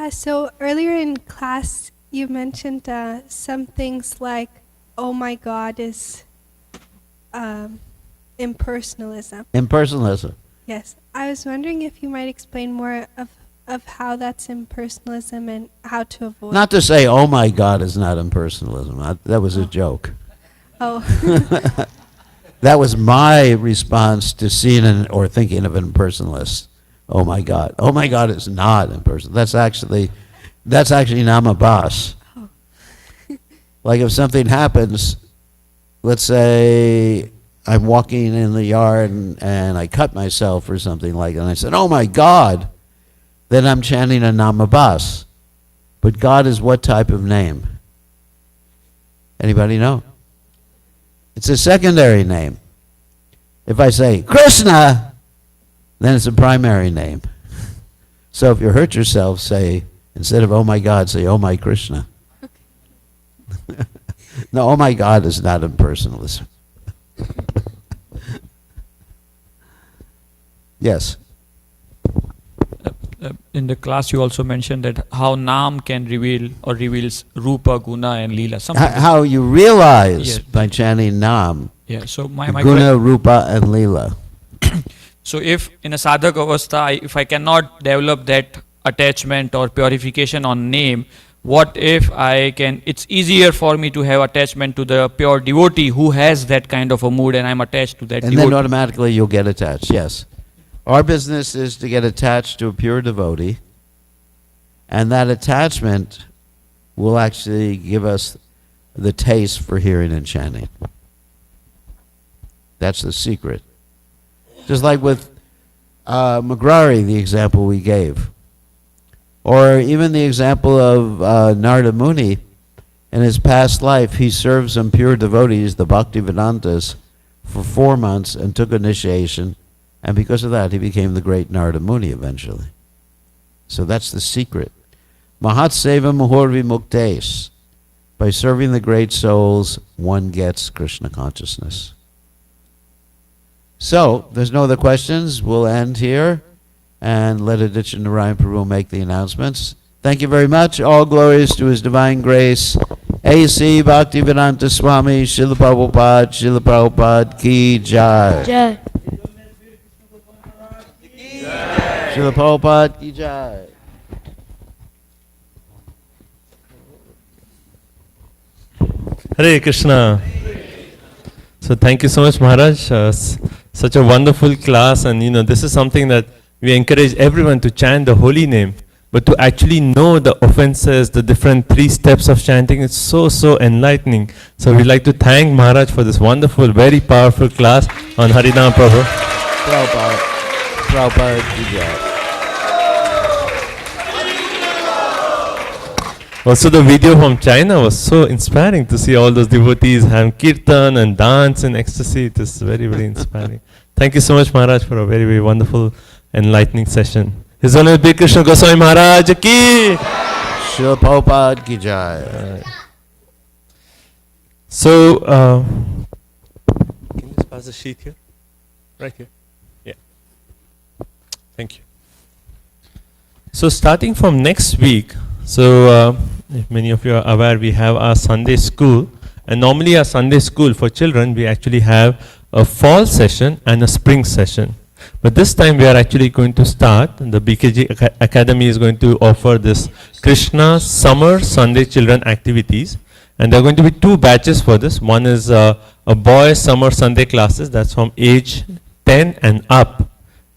So earlier in class, you mentioned some things like, oh my God, is impersonalism.
Impersonalism.
Yes. I was wondering if you might explain more of how that's impersonalism and how to avoid.
Not to say, oh my God, is not impersonalism. That was a joke.
Oh.
That was my response to seeing or thinking of an impersonalist. Oh my God. Oh my God is not impersonal. That's actually Namabhas.
Oh.
Like if something happens, let's say I'm walking in the yard and I cut myself or something like that, and I said, oh my God, then I'm chanting a Namabhas. But God is what type of name? Anybody know? It's a secondary name. If I say Krishna, then it's a primary name. So if you hurt yourself, say, instead of oh my God, say oh my Krishna.
Okay.
No, oh my God is not impersonalism. Yes.
In the class, you also mentioned that how Nam can reveal or reveals Rupa, Guna, and Leela.
How you realize
Yes.
by chanting Nam,
Yeah. So my
Guna, Rupa, and Leela.
So if in a sadhak avastha, if I cannot develop that attachment or purification on name, what if I can, it's easier for me to have attachment to the pure devotee who has that kind of a mood and I'm attached to that
And
devotee.
then automatically you'll get attached, yes. Our business is to get attached to a pure devotee, and that attachment will actually give us the taste for hearing and chanting. That's the secret. Just like with Magrari, the example we gave. Or even the example of Narada Muni. In his past life, he served some pure devotees, the Bhaktivedanta, for 4 months and took initiation. And because of that, he became the great Narada Muni eventually. So that's the secret. Mahatseva Muhurvi Muktes. By serving the great souls, one gets Krishna consciousness. So, there's no other questions. We'll end here and let Aditya Narayan Prabhu make the announcements. Thank you very much. All glories to His Divine Grace. A.C. Bhaktivedanta Swami, Srila Prabhupada Ki Jai.
Jai.
Srila Prabhupada Ki Jai.
Hare Krishna. So thank you so much, Maharaj. Such a wonderful class, and this is something that we encourage everyone to chant the holy name, but to actually know the offenses, the different 3 steps of chanting, it's so enlightening. So we'd like to thank Maharaj for this wonderful, very powerful class on Harinam Prabhu.
Prabhupada Ki Jai.
Also, the video from China was so inspiring to see all those devotees having kirtan and dance and ecstasy. It is very, very inspiring. Thank you so much, Maharaj, for a very, very wonderful, enlightening session. His Holiness Bir Krishna Goswami Maharaj ki!
Srila Prabhupada Ki Jai.
So, can you just pass the sheet here? Right here. Yeah. Thank you. So, starting from next week, if many of you are aware, we have our Sunday school. And normally our Sunday school for children, we actually have a fall session and a spring session. But this time we are actually going to start, the BKG Academy is going to offer this Krishna Summer Sunday Children Activities. And there are going to be 2 batches for this. One is a boy summer Sunday classes, that's from age 10 and up.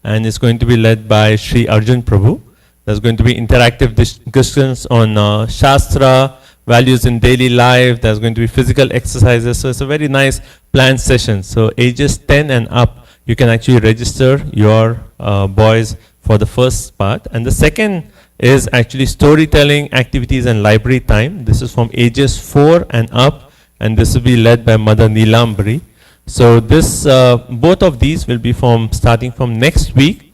And it's going to be led by Sri Arjun Prabhu. There's going to be interactive discussions on Shastra, values in daily life. There's going to be physical exercises. So it's a very nice planned session. So ages 10 and up, you can actually register your boys for the first part. And the second is actually storytelling activities and library time. This is from ages 4 and up. And this will be led by Mother Neelambari. So this, both of these will be starting from next week.